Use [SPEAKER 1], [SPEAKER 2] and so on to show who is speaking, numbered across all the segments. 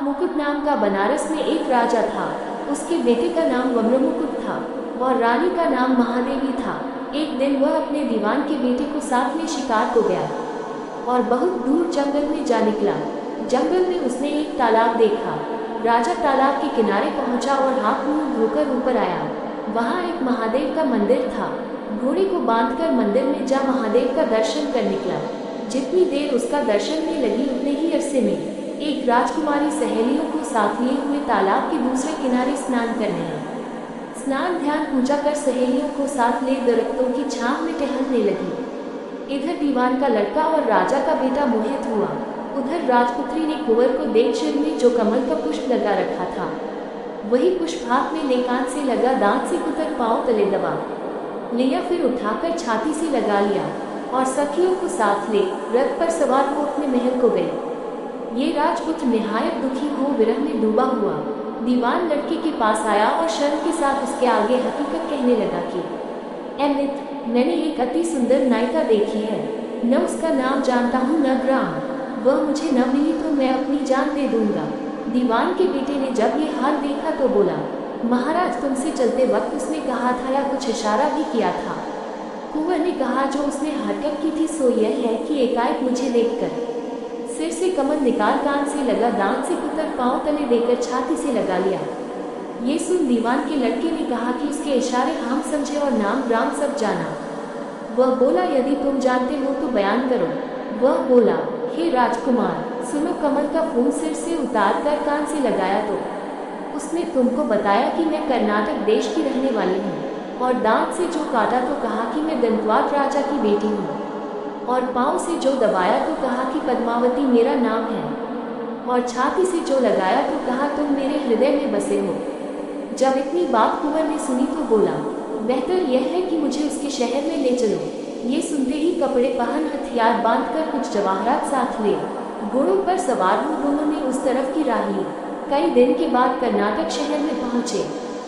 [SPEAKER 1] मुकुट नाम का बनारस में एक राजा था। उसके बेटे का नाम वम्रमुकुट था और रानी का नाम महादेवी था। एक दिन वह अपने दीवान के बेटे को साथ में शिकार को गया और बहुत दूर जंगल में जा निकला। जंगल में उसने एक तालाब देखा। राजा तालाब के किनारे पहुंचा और हाथ मुंह धोकर ऊपर आया। वहां एक महादेव का मंदिर था। घोड़े को बांधकर मंदिर में जा महादेव का दर्शन कर निकला। जितनी देर उसका दर्शन में लगी उतने ही अरसे में एक राजकुमारी सहेलियों को साथ लिए हुए तालाब के दूसरे किनारे स्नान करने लगी। स्नान ध्यान पूजा कर सहेलियों को साथ ले दरख्तों की छांव में टहलने लगी। इधर दीवान का लड़का और राजा का बेटा मोहित हुआ। उधर राजपुत्री ने कुंवर को देख सिर में जो कमल का पुष्प लगा रखा था वही पुष्प हाथ में ले कान से लगा, दांत से कुतर पांव तले दबा लिया, फिर उठाकर छाती से लगा लिया और सखियों को साथ ले रथ पर सवार हो अपने महल को गए। ये राजपुत्र निहायत दुखी हो विरह में डूबा हुआ दीवान लड़के के पास आया और शर्म के साथ उसके आगे हकीकत कहने लगा कि ऐ मित्र, मैंने एक अति सुंदर नायिका देखी है। न उसका नाम जानता हूँ न ग्राम। वह मुझे न मिली तो मैं अपनी जान दे दूंगा। दीवान के बेटे ने जब ये हाल देखा तो बोला, महाराज, तुमसे चलते वक्त उसने कहा था या कुछ इशारा भी किया था? कुंवर ने कहा, जो उसने हरकत की थी सो यह है कि एकाएक मुझे देखकर सिर से कमल निकाल कान से लगा, दांत से कुतर पांव तले देकर छाती से लगा लिया। ये सुन दीवान के लड़के ने कहा कि उसके इशारे हम समझे और नाम ग्राम सब जाना। वह बोला, यदि तुम जानते हो तो बयान करो। वह बोला, हे राजकुमार, सुनो, कमल का फूल सिर से उतार कर कान से लगाया तो उसने तुमको बताया कि मैं कर्नाटक देश की रहने वाली हूँ, और दांत से जो काटा तो कहा कि मैं दंतवाद राजा की बेटी हूँ, और पाँव से जो दबाया तो कहा कि पद्मावती मेरा नाम है, और छाती से जो लगाया तो कहा तुम मेरे हृदय में बसे हो। जब इतनी बात कुंवर ने सुनी तो बोला, बेहतर यह है कि मुझे उसके शहर में ले चलो। ये सुनते ही कपड़े पहन हथियार बांधकर कुछ जवाहरात साथ ले घोड़ों पर सवार हो दोनों ने उस तरफ की राह ली। कई दिन के बाद कर्नाटक शहर में पहुंचे।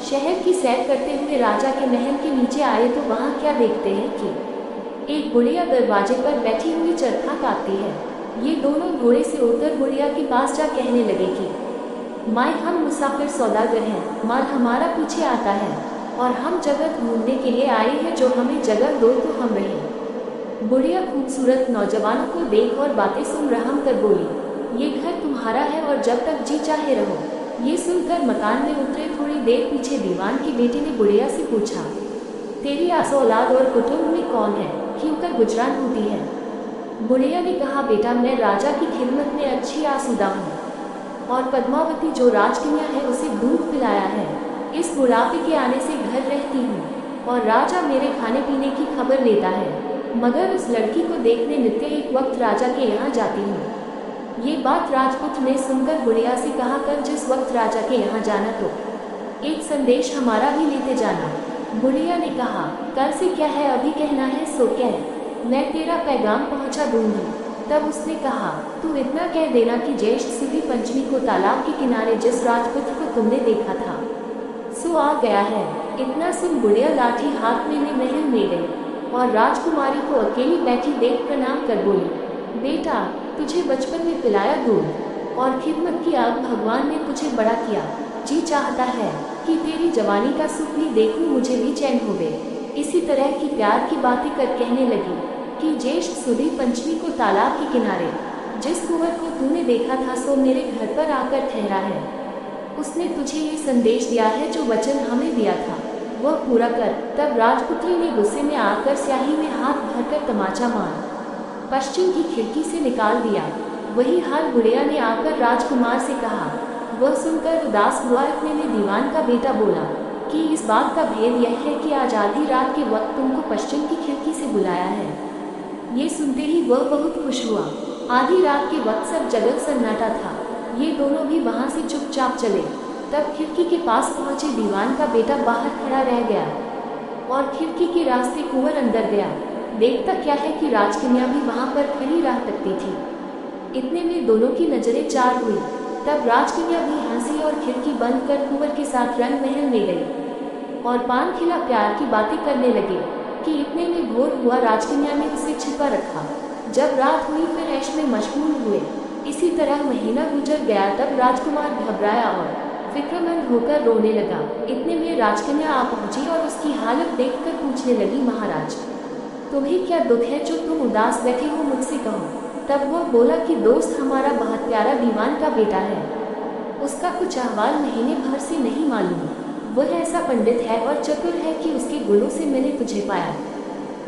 [SPEAKER 1] शहर की सैर करते हुए राजा के महल के नीचे आए तो वहां क्या देखते हैं कि एक बुढ़िया दरवाजे पर बैठी हुई चरखा काटती है। ये दोनों घोड़े से उतर बुढ़िया के पास जा कहने लगे कि माँ, हम मुसाफिर सौदागर हैं, माल हमारा पीछे आता है और हम जगत घूमने के लिए आए हैं, जो हमें जगह दो तो हम रहें। बुढ़िया खूबसूरत नौजवानों को देख और बातें सुन रहम कर बोली, ये घर तुम्हारा है और जब तक जी चाहे रहो। ये सुनकर मकान में उतरे थोड़ी देर पीछे दीवान के बेटे ने बुढ़िया से पूछा, तेरी आस औलाद और कुटुंब में कौन है, क्यों कर गुजरान होती है? बुढ़िया ने कहा, बेटा, मैं राजा की खिदमत में अच्छी आसूदा हूँ और पद्मावती जो राजकन्या है उसे दूध पिलाया है। इस बुढ़ापे के आने से घर रहती हूँ और राजा मेरे खाने पीने की खबर लेता है, मगर उस लड़की को देखने नित्य एक वक्त राजा के यहाँ जाती हूँ। ये बात राजपुत्र ने सुनकर बुढ़िया से कहा, कर जिस वक्त राजा के यहाँ जाना तो एक संदेश हमारा भी लेते जाना। बुढ़िया ने कहा, कर से क्या है, अभी कहना है सो कह, मैं तेरा पैगाम पहुँचा दूंगी। तब उसने कहा, तू इतना कह देना कि ज्येष्ठ सुदी पंचमी को तालाब के किनारे जिस राजपुत्र को तुमने देखा था सो आ गया है। इतना सुन बुढ़िया लाठी हाथ में ले महल में गई और राजकुमारी को अकेली बैठी देख प्रणाम कर बोली, बेटा, तुझे बचपन में पिलाया दूध और खिदमत की आग भगवान ने तुझे बड़ा किया। जी चाहता है कि तेरी जवानी का सुख भी देखूं, मुझे भी चैन हो गए। इसी तरह की प्यार की बातें कर कहने लगी कि ज्येष्ठ सुदी पंचमी को तालाब के किनारे जिस कुंवर को तूने देखा था सो मेरे घर पर आकर ठहरा है। उसने तुझे ये संदेश दिया है जो वचन हमें दिया था वह पूरा कर। तब राजपुत्री ने गुस्से में आकर स्याही में हाथ भरकर तमाचा मार पश्चिम की खिड़की से निकाल दिया। वही हाल बुढ़िया ने आकर राजकुमार से कहा। वह सुनकर उदास हुआ। इतने में दीवान का बेटा बोला कि इस बात का भेद यह है कि आज आधी रात के वक्त तुमको पश्चिम की खिड़की से बुलाया है। ये सुनते ही वह बहुत खुश हुआ। आधी रात के वक्त सब जगह सन्नाटा था। ये दोनों भी वहां से चुपचाप चले। तब खिड़की के पास पहुंचे दीवान का बेटा बाहर खड़ा रह गया और खिड़की के रास्ते कुंवर अंदर गया। देखता क्या है कि राजकन्या भी वहां पर खड़ी रह सकती थी। इतने में दोनों की नजरें चार हुई। तब राजकन्या भी हंसी और खिड़की बंद कर कुंवर के साथ रंग महल में गई और पान खिला प्यार की बातें करने लगे कि इतने में भोर हुआ। राजकन्या ने उसे छिपा रखा। जब रात हुई फिर ऐश में मशगूल हुए। इसी तरह महीना गुजर गया। तब राजकुमार घबराया और फिक्रमंद होकर रोने लगा। इतने में राजकन्या आ पहुंची और उसकी हालत देखकर पूछने लगी, महाराज तुम्हें क्या दुख है जो तुम उदास बैठे हो, मुझसे कहो। तब वह बोला कि दोस्त, हमारा बहुत प्यारा दीवान का बेटा है, उसका कुछ अहवाल महीने भर से नहीं मालूम। वह ऐसा पंडित है और चतुर है कि उसके गुणों से मैंने तुझे पाया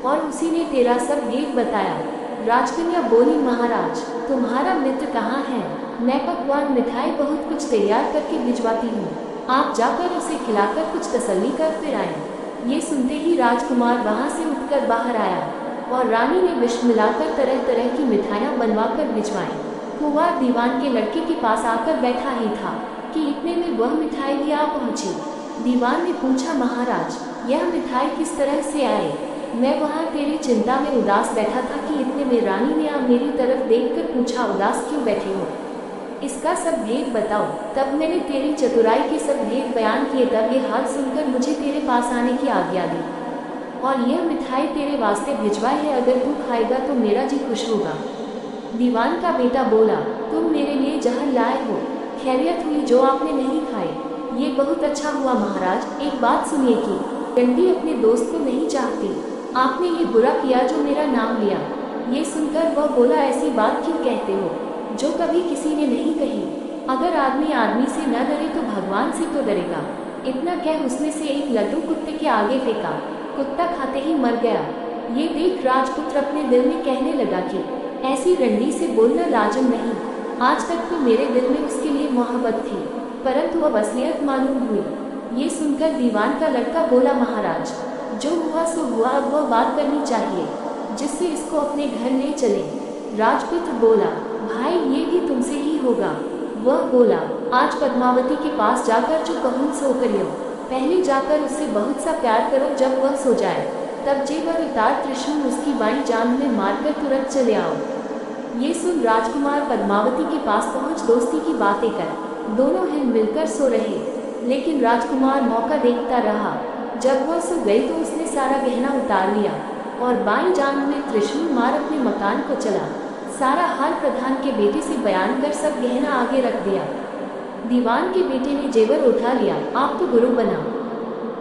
[SPEAKER 1] और उसी ने तेरा सब भेद बताया। राजकन्या बोली, महाराज तुम्हारा मित्र कहाँ है? मैं पकवान मिठाई बहुत कुछ तैयार करके भिजवाती हूँ, आप जाकर उसे खिलाकर कुछ तसल्ली कर फिर आए। ये सुनते ही राजकुमार वहाँ से उठकर बाहर आया और रानी ने विष मिलाकर तरह तरह की मिठाइयाँ बनवाकर भिजवाई। कुंवार दीवान के लड़के के पास आकर बैठा ही था कि इतने में वह मिठाई भी आ पहुंची। दीवान ने पूछा, महाराज यह मिठाई किस तरह से आए? मैं वहाँ तेरी चिंता में उदास बैठा था कि इतने में रानी ने आप मेरी तरफ देखकर पूछा, उदास क्यों बैठे हो, इसका सब भेद बताओ। तब मैंने तेरी चतुराई के सब भेद बयान किए। तब ये हाल सुनकर मुझे तेरे पास आने की आज्ञा दी और यह मिठाई तेरे वास्ते भिजवाई है, अगर तू खाएगा तो मेरा जी खुश होगा। दीवान का बेटा बोला, तुम मेरे लिए जहर लाए हो, खैरियत हुई जो आपने नहीं खाए। ये बहुत अच्छा हुआ महाराज। एक बात सुनिए कि डंडी अपने दोस्त को नहीं चाहती, आपने ये बुरा किया जो मेरा नाम लिया। ये सुनकर वह बोला, ऐसी बात क्यों कहते हो जो कभी किसी ने नहीं कही। अगर आदमी आदमी से न डरे तो भगवान से तो डरेगा। इतना कह उसने से एक लड्डू कुत्ते के आगे फेंका। कुत्ता खाते ही मर गया। ये देख राजपुत्र अपने दिल में कहने लगा कि ऐसी रंडी से बोलना लाजम नहीं। आज तक तो मेरे दिल में उसके लिए मोहब्बत थी, परंतु अब असलियत मालूम हुई। ये सुनकर दीवान का लड़का बोला, महाराज जो हुआ सो हुआ, अब वह बात करनी चाहिए जिससे इसको अपने घर ले चले। राजपुत्र बोला, भाई ये भी तुमसे ही होगा। वह बोला, आज पद्मावती के पास जाकर जो कहूँ सो करियो। पहले जाकर उससे बहुत सा प्यार करो, जब वह सो जाए तब जेवर उतार त्रिशूल उसकी बाईं जांघ में मारकर तुरंत चले आओ। ये सुन राजकुमार पद्मावती के पास पहुंच दोस्ती की बातें कर दोनों हिल मिलकर सो रहे, लेकिन राजकुमार मौका देखता रहा। जब वह सो गई तो उसने सारा गहना उतार लिया और बाईं जांघ में त्रिशूल मार अपने मकान को चला। सारा हाल प्रधान के बेटे से बयान कर सब गहना आगे रख दिया। दीवान के बेटे ने जेवर उठा लिया, आप तो गुरु बना,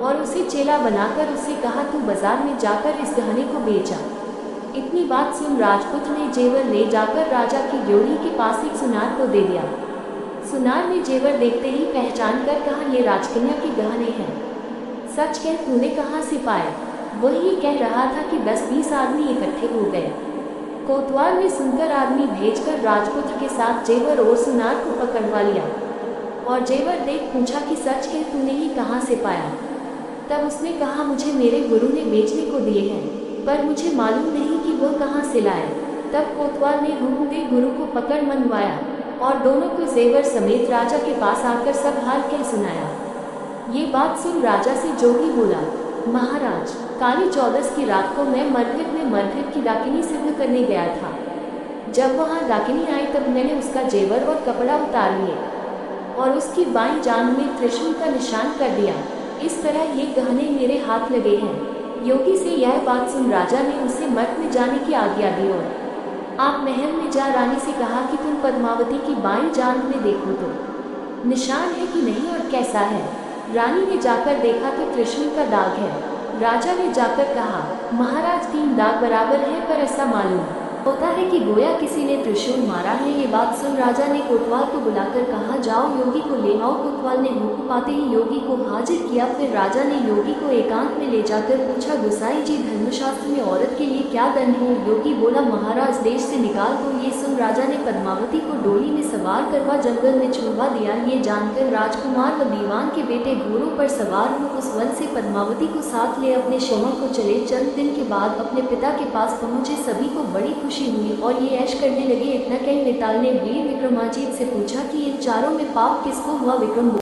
[SPEAKER 1] और उसे चेला बनाकर उससे कहा, तू बाजार में जाकर इस गहने को बेचा। इतनी बात सुन राजपुत्र ने जेवर ले जाकर राजा की ड्योढ़ी के पास एक सुनार को दे दिया। सुनार ने जेवर देखते ही पहचान कर कहा, ये राजकन्या के गहने हैं, सच कह तूने कहाँ से पाए? वह ये कह रहा था कि 10-20 आदमी इकट्ठे हो गए। कोतवाल ने सुनकर आदमी भेजकर राजपुत्र के साथ जेवर और सुनार को पकड़वा लिया और जेवर देख पूछा कि सच कह तूने ही कहाँ से पाया? तब उसने कहा, मुझे मेरे गुरु ने बेचने को दिए हैं, पर मुझे मालूम नहीं कि वह कहाँ से लाए। तब कोतवाल ने हुक्म दे गुरु को पकड़ मंगवाया और दोनों को जेवर समेत राजा के पास आकर सब हाल कह सुनाया। ये बात सुन राजा से जोगी बोला, महाराज काली चौदस की रात को मैं मरघट में मरघट की डाकिनी सिद्ध करने गया था। जब वहाँ डाकिनी आई तब मैंने उसका जेवर और कपड़ा उतार लिए और उसकी बाईं जांघ में त्रिशूल का निशान कर दिया। इस तरह ये गहने मेरे हाथ लगे हैं। योगी से यह बात सुन राजा ने उसे मठ में जाने की आज्ञा दी और आप महल में जा रानी से कहा कि तुम पद्मावती की बाईं जांघ में देखो तो निशान है कि नहीं और कैसा है। रानी ने जाकर देखा तो त्रिशूल का दाग है। राजा ने जाकर कहा, महाराज 3 दाग बराबर हैं, पर ऐसा मालूम होता है कि गोया किसी ने त्रिशूल मारा है। ये बात सुन राजा ने कोतवाल को बुलाकर कहा, जाओ योगी को ले आओ। कोतवाल ने हुक्म पाते ही योगी को हाजिर किया। फिर राजा ने योगी को एकांत में ले जाकर पूछा, गोसाई जी धर्मशास्त्र में औरत के लिए क्या दंड है? योगी बोला, महाराज देश से निकाल दो। ये सुन राजा ने पद्मावती को डोली में सवार करवा जंगल में छुड़वा दिया। ये जानकर राजकुमार व दीवान के बेटे घोड़ों पर सवार हो उस वन से पद्मावती को साथ ले अपने शोमा को चले। चंद दिन के बाद अपने पिता के पास पहुँचे। सभी को बड़ी खुशी हुई और ये ऐश करने लगे। इतना कह मिताल ने वीर विक्रमाजीत से पूछा कि इन चारों में पाप किसको हुआ? विक्रम